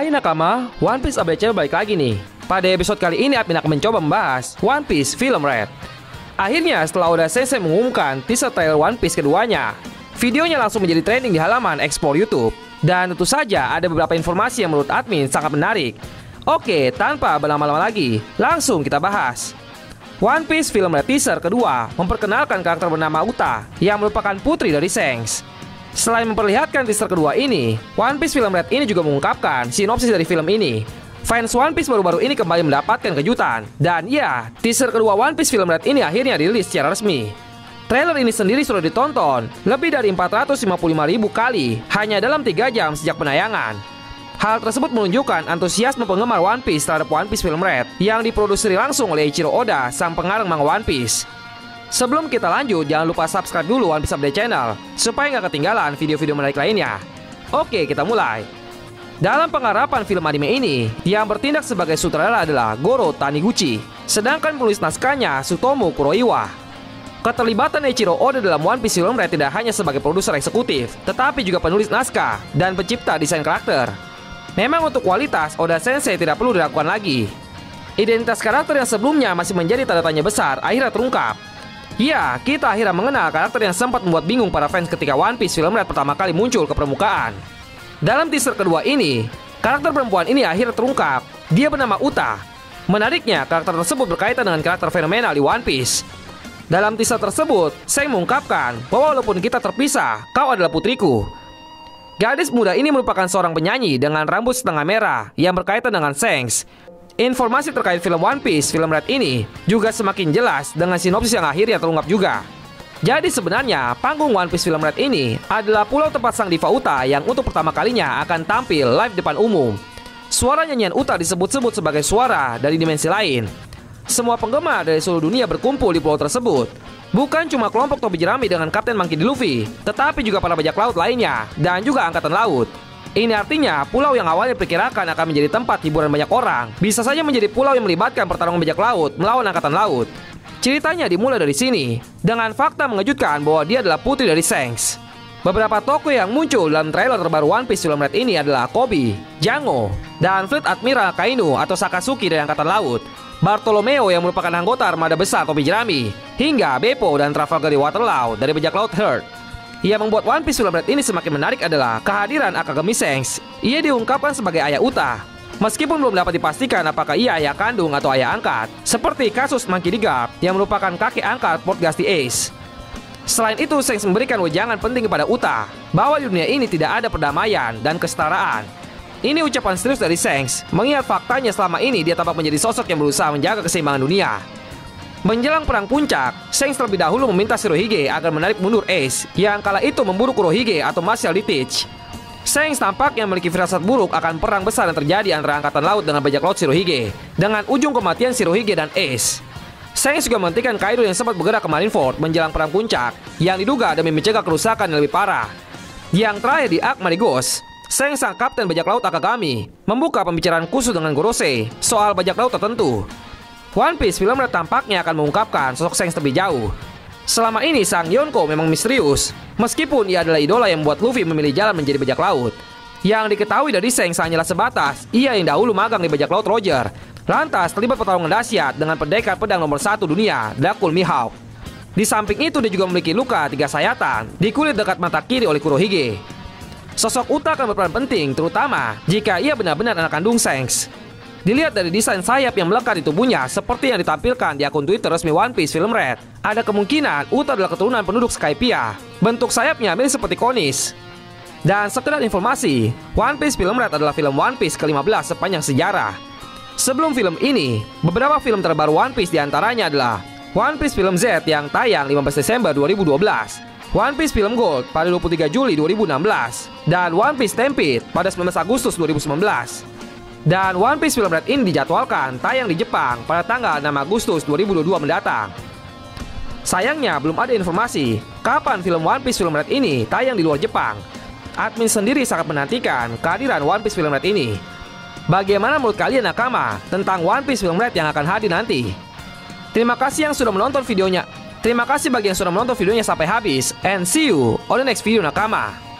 Hai nakama, One Piece Update Channel balik lagi nih. Pada episode kali ini admin akan mencoba membahas One Piece Film Red. Akhirnya setelah Oda Sensei mengumumkan teaser trailer One Piece keduanya, videonya langsung menjadi trending di halaman Explore YouTube. Dan tentu saja ada beberapa informasi yang menurut admin sangat menarik. Oke, tanpa berlama-lama lagi, langsung kita bahas. One Piece Film Red teaser kedua memperkenalkan karakter bernama Uta yang merupakan putri dari Shanks. Selain memperlihatkan teaser kedua ini, One Piece Film Red ini juga mengungkapkan sinopsis dari film ini. Fans One Piece baru-baru ini kembali mendapatkan kejutan. Dan ya, teaser kedua One Piece Film Red ini akhirnya dirilis secara resmi. Trailer ini sendiri sudah ditonton lebih dari 455.000 kali hanya dalam 3 jam sejak penayangan. Hal tersebut menunjukkan antusiasme penggemar One Piece terhadap One Piece Film Red yang diproduksi langsung oleh Eiichiro Oda, sang pengarang manga One Piece. Sebelum kita lanjut, jangan lupa subscribe dulu One Piece Update Channel supaya nggak ketinggalan video-video menarik lainnya. Oke, kita mulai. Dalam penggarapan film anime ini, yang bertindak sebagai sutradara adalah Goro Taniguchi, sedangkan penulis naskahnya Tsutomu Kuroiwa. Keterlibatan Eiichiro Oda dalam One Piece Film Red tidak hanya sebagai produser eksekutif, tetapi juga penulis naskah dan pencipta desain karakter. Memang untuk kualitas, Oda Sensei tidak perlu diragukan lagi. Identitas karakter yang sebelumnya masih menjadi tanda tanya besar akhirnya terungkap. Ya, kita akhirnya mengenal karakter yang sempat membuat bingung para fans ketika One Piece Film Red pertama kali muncul ke permukaan. Dalam teaser kedua ini, karakter perempuan ini akhirnya terungkap. Dia bernama Uta. Menariknya, karakter tersebut berkaitan dengan karakter fenomenal di One Piece. Dalam teaser tersebut, Shanks mengungkapkan bahwa walaupun kita terpisah, kau adalah putriku. Gadis muda ini merupakan seorang penyanyi dengan rambut setengah merah yang berkaitan dengan Shanks. Informasi terkait film One Piece Film Red ini juga semakin jelas dengan sinopsis yang akhirnya terungkap juga. Jadi sebenarnya panggung One Piece Film Red ini adalah pulau tempat sang diva Uta yang untuk pertama kalinya akan tampil live depan umum. Suara nyanyian Uta disebut-sebut sebagai suara dari dimensi lain. Semua penggemar dari seluruh dunia berkumpul di pulau tersebut. Bukan cuma kelompok topi jerami dengan Kapten Monkey D. Luffy, tetapi juga para bajak laut lainnya dan juga angkatan laut. Ini artinya pulau yang awalnya diperkirakan akan menjadi tempat hiburan banyak orang bisa saja menjadi pulau yang melibatkan pertarungan bajak laut melawan angkatan laut. Ceritanya dimulai dari sini dengan fakta mengejutkan bahwa dia adalah putri dari Shanks. Beberapa tokoh yang muncul dalam trailer terbaru One Piece Film Red ini adalah Koby, Jango, dan Fleet Admiral Kainu atau Sakasuki dari angkatan laut, Bartolomeo yang merupakan anggota armada besar topi jerami, hingga Beppo dan Trafalgar Waterloo dari bajak laut Heart. Yang membuat One Piece Film Red ini semakin menarik adalah kehadiran Akagami Shanks. Ia diungkapkan sebagai ayah Uta, meskipun belum dapat dipastikan apakah ia ayah kandung atau ayah angkat, seperti kasus Monkey D. Garp yang merupakan kakek angkat Port Ghasty Ace. Selain itu, Shanks memberikan wejangan penting kepada Uta bahwa di dunia ini tidak ada perdamaian dan kesetaraan. Ini ucapan serius dari Shanks, mengingat faktanya selama ini dia tampak menjadi sosok yang berusaha menjaga keseimbangan dunia. Menjelang perang puncak, Shanks terlebih dahulu meminta Shirohige agar menarik mundur Ace yang kala itu memburu Kurohige atau martial Ditich. Shanks tampaknya memiliki firasat buruk akan perang besar yang terjadi antara angkatan laut dengan bajak laut Shirohige, dengan ujung kematian Shirohige dan Ace. Shanks juga menghentikan Kaido yang sempat bergerak ke Marineford menjelang perang puncak, yang diduga demi mencegah kerusakan yang lebih parah. Yang terakhir di Arc Marigos, Shanks sang kapten bajak laut Akagami membuka pembicaraan khusus dengan Gorosei soal bajak laut tertentu. One Piece Film Red tampaknya akan mengungkapkan sosok Shanks lebih jauh. Selama ini sang Yonko memang misterius, meskipun ia adalah idola yang membuat Luffy memilih jalan menjadi bajak laut. Yang diketahui dari Shanks hanyalah sebatas ia yang dahulu magang di bajak laut Roger, lantas terlibat pertarungan dahsyat dengan pendekar pedang nomor 1 dunia, Dracul Mihawk. Di samping itu dia juga memiliki luka 3 sayatan di kulit dekat mata kiri oleh Kurohige. Sosok Uta akan berperan penting, terutama jika ia benar-benar anak kandung Shanks. Dilihat dari desain sayap yang melekat di tubuhnya seperti yang ditampilkan di akun Twitter resmi One Piece Film Red, ada kemungkinan Uta adalah keturunan penduduk Skypiea. Bentuk sayapnya mirip seperti konis. Dan sekedar informasi, One Piece Film Red adalah film One Piece ke-15 sepanjang sejarah. Sebelum film ini, beberapa film terbaru One Piece diantaranya adalah One Piece Film Z yang tayang 15 Desember 2012, One Piece Film Gold pada 23 Juli 2016, dan One Piece Stampede pada 19 Agustus 2019. Dan One Piece Film Red ini dijadwalkan tayang di Jepang pada tanggal 6 Agustus 2022 mendatang. Sayangnya belum ada informasi kapan film One Piece Film Red ini tayang di luar Jepang. Admin sendiri sangat menantikan kehadiran One Piece Film Red ini. Bagaimana menurut kalian nakama tentang One Piece Film Red yang akan hadir nanti? Terima kasih yang sudah menonton videonya. Terima kasih bagi yang sudah menonton videonya sampai habis. And see you on the next video nakama.